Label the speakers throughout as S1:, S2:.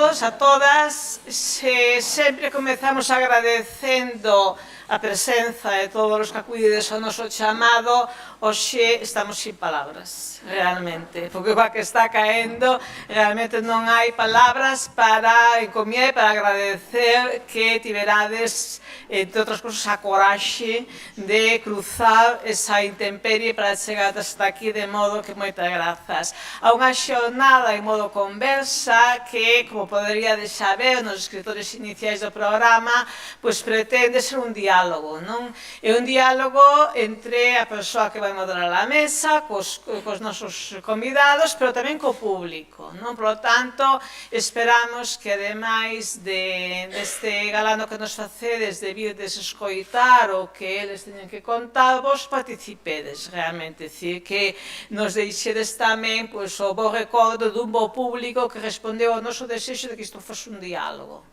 S1: todos, a todas. Sempre comezamos agradecendo a presenza de todos os que acudides ao noso chamado. Hoxe estamos sin palabras, realmente, porque o que está caendo, realmente non hai palabras para encomiar e para agradecer que tiverades, entre outras cousas, a coraxe de cruzar esa intemperie para chegar hasta aquí, de modo que moitas grazas. A unha xornada en modo conversa que, como poderíades saber nos escritores iniciais do programa, pois pretende ser un diálogo, non? É un diálogo entre a persoa que vai moderar a mesa, cos nosos convidados, pero tamén co público, non? Por lo tanto, esperamos que, ademais deste galano que nos facedes de virdes escoitar o que eles teñen que contar, vos participedes realmente, dicir, que nos deixedes tamén o bo recordo dun bo público que respondeu ao noso desexo de que isto fose un diálogo.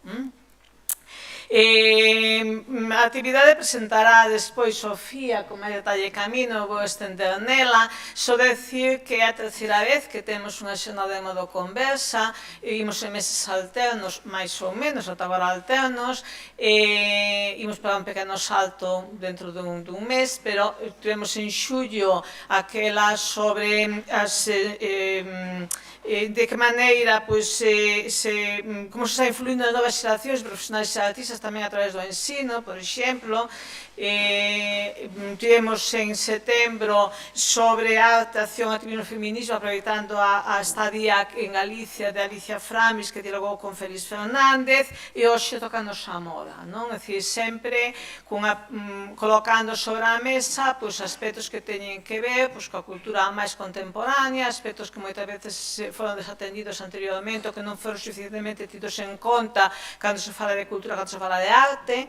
S1: A actividade presentará despois Sofía con máis detalle camino, vou estender nela. Só decir que é a terceira vez que temos unha xornada de modo conversa, imos en meses alternos, máis ou menos, ata agora alternos, imos para un pequeno salto dentro dun mes, pero tivemos en xullo aquela sobre as de que maneira como se está influindo nas novas xeracións profesionais e artistas tamén a través do ensino, por exemplo. Tivemos en setembro sobre arte, acción, activismo e feminismo, aproveitando a estadía en Galicia de Alicia Framis, que dialogou con Félix Fernández, e hoxe tocanos a moda, non? É dicir, sempre colocando sobre a mesa aspectos que teñen que ver coa cultura máis contemporánea, aspectos que moitas veces foron desatendidos anteriormente ou que non foron suficientemente tidos en conta cando se fala de cultura, cando se fala de arte.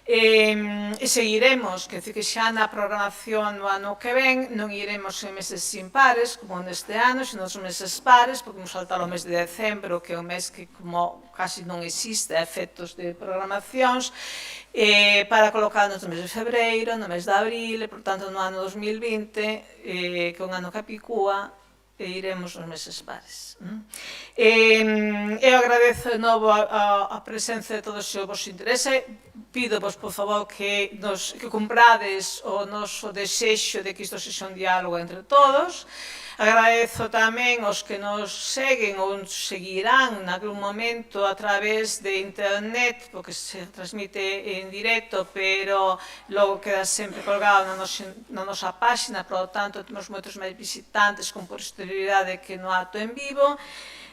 S1: E seguiremos, que xa na programación no ano que ven non iremos en meses impares como neste ano, sino nos meses pares, porque vamos saltar o mes de decembro, que é un mes que como casi non existe a efectos de programacións, para colocarnos no mes de febreiro, no mes de abril, e por tanto no ano 2020, que é un ano capicúa, e iremos nos meses pares. Eu agradezo de novo a presenza de todos o vos interese. Pídovos, por favor, que comprades o noso desexo de que isto sexa un diálogo entre todos. Agradezo tamén aos que nos seguen ou seguirán nalgún momento a través de internet, porque se transmite en directo, pero logo queda sempre colgado na nosa páxina, por lo tanto, temos moitos máis visitantes con posterioridade que no acto en vivo.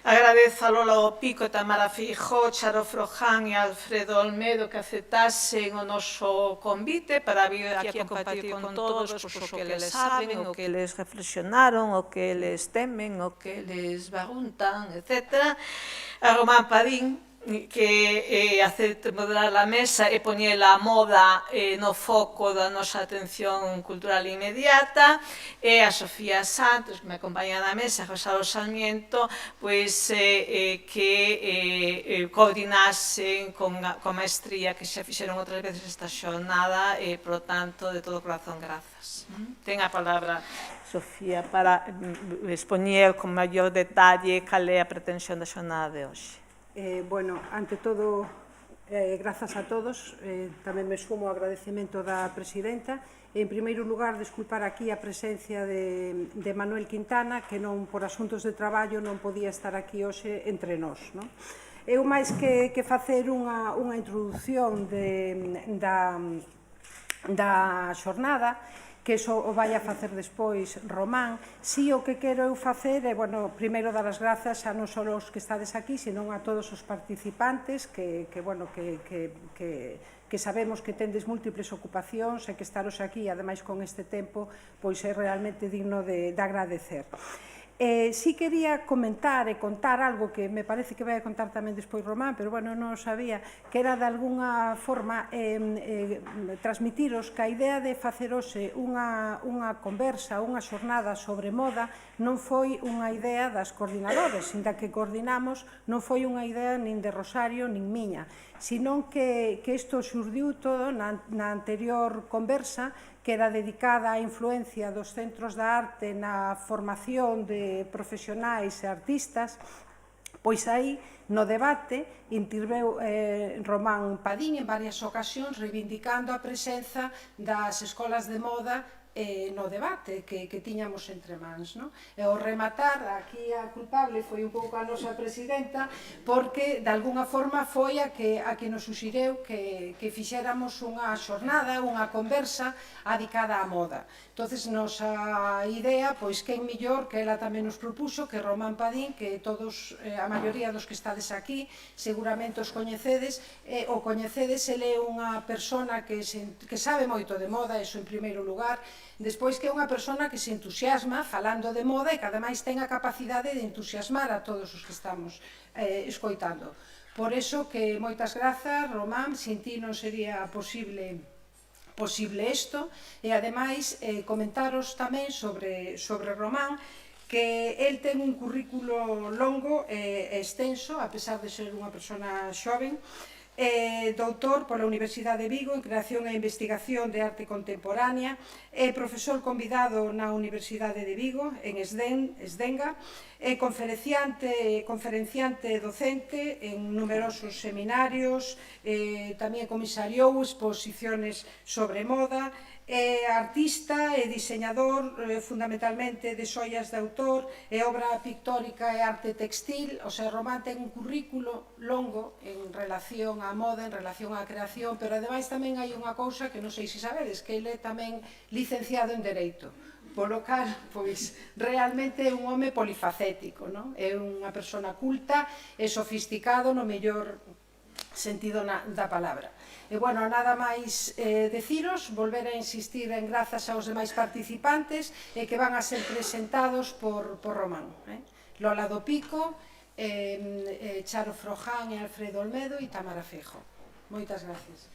S1: Agradezo a Lola Opico, Tamara Feijó, Charo Froján e Alfredo Olmedo que aceptasen o noso convite para vir aquí a compartir con todos o que eles saben, o que eles reflexionaron, o que eles temen, o que eles baruntan, etc. A Román Padín, que acepte moderar a mesa e poñer a moda no foco da nosa atención cultural inmediata, e a Sofía Santos, que me acompaña na mesa, a Rosario Sarmiento, que coordinasen con maestría que xa fixeron outras veces esta xornada, e, por tanto, de todo corazón, grazas. Ten a palabra Sofía para expoñer con maior detalle cal é a pretensión da xornada de hoxe.
S2: Bueno, ante todo, grazas a todos. Tamén me sumo ao agradecemento da presidenta. En primeiro lugar, desculpar aquí a presencia de Manuel Quintana, que non por asuntos de traballo non podía estar aquí hoxe entre nós. Eu, máis que facer unha introducción da xornada, que iso o vai a facer despois Román, si o que quero eu facer é, primeiro dar as grazas a non só os que estades aquí, senón a todos os participantes que sabemos que tendes múltiples ocupacións e que estaros aquí, ademais con este tempo, pois é realmente digno de agradecer. Si quería comentar e contar algo que me parece que vai a contar tamén despois Román, pero non o sabía, que era de alguna forma transmitiros que a idea de facer hoxe unha conversa, unha xornada sobre moda non foi unha idea das coordinadores, inda que coordinamos, non foi unha idea nin de Rosario nin miña, senón que isto xurdiu todo na anterior conversa, que era dedicada á influencia dos centros da arte na formación de profesionais e artistas, Pois aí, no debate, interveu Román Padín en varias ocasións reivindicando a presenza das escolas de moda no debate que tiñamos entre mans. E ao rematar, aquí a culpable foi un pouco a nosa presidenta, porque de alguna forma foi a que nos suxireu que fixéramos unha xornada, unha conversa adicada á moda. Entonces, nosa idea, pois quen millor que ela tamén nos propuxo, que Román Padín, que todos, a maioría dos que estades aquí, seguramente os coñecedes, ele é unha persona que sabe moito de moda, iso en primeiro lugar, despois que é unha persona que se entusiasma falando de moda e que ademais ten a capacidade de entusiasmar a todos os que estamos escoitando. Por eso que moitas grazas, Román, sin ti non sería posible isto, e ademais comentaros tamén sobre Román, que el ten un currículo longo e extenso, a pesar de ser unha persona xoven, doutor pola Universidade de Vigo en Creación e Investigación de Arte Contemporánea, profesor convidado na Universidade de Vigo, en Esdenga, conferenciante docente en numerosos seminarios, tamén comisariou exposiciones sobre moda, artista e diseñador fundamentalmente de xoias de autor e obra pictórica e arte textil. O sea, Román ten un currículo longo en relación á moda, en relación á creación, pero ademais tamén hai unha cousa que non sei se sabedes, que ele é tamén licenciado en Dereito, polo cal, pois, realmente é un home polifacético, non? É unha persona culta e sofisticado no mellor sentido da palabra. E, bueno, nada máis deciros, volver a insistir en grazas aos demais participantes e que van a ser presentados por Román. Lola do Pico, Charo Froján e Alfredo Olmedo e Tamara Feijóo. Moitas gracias.